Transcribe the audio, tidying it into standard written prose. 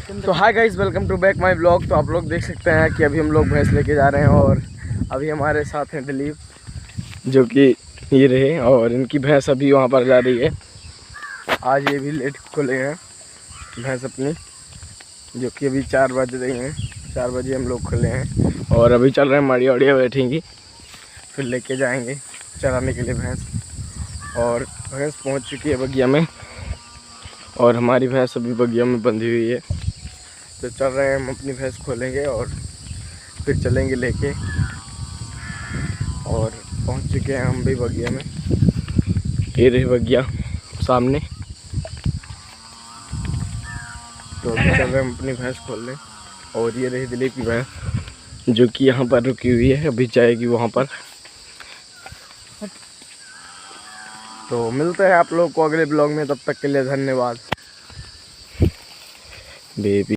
तो hi guys, welcome to back my blog. तो आप लोग देख सकते हैं कि अभी हम लोग भैंस लेके जा रहे हैं और अभी हमारे साथ हैं दिलीप, जो कि ये रहे, और इनकी भैंस अभी वहाँ पर जा रही है। आज ये भी लेट खोले हैं भैंस अपनी, जो कि अभी 4 बज रही हैं। 4 बजे हम लोग खोले हैं और अभी चल रहे हैं, माड़िया वाड़िया बैठेंगी, फिर लेके जाएंगे चराने के लिए भैंस। और भैंस पहुँच चुकी है बगिया में और हमारी भैंस अभी बगिया में बंधी हुई है। तो चल रहे हैं, हम अपनी भैंस खोलेंगे और फिर चलेंगे लेके। और पहुंच चुके हैं हम भी बगिया में, ये रही बगिया सामने। तो अभी चल रहे हैं हम अपनी भैंस खोलने। और ये रही दिलीप की भैंस, जो कि यहाँ पर रुकी हुई है, अभी जाएगी वहाँ पर। तो मिलते हैं आप लोग को अगले ब्लॉग में, तब तक के लिए धन्यवाद बेबी।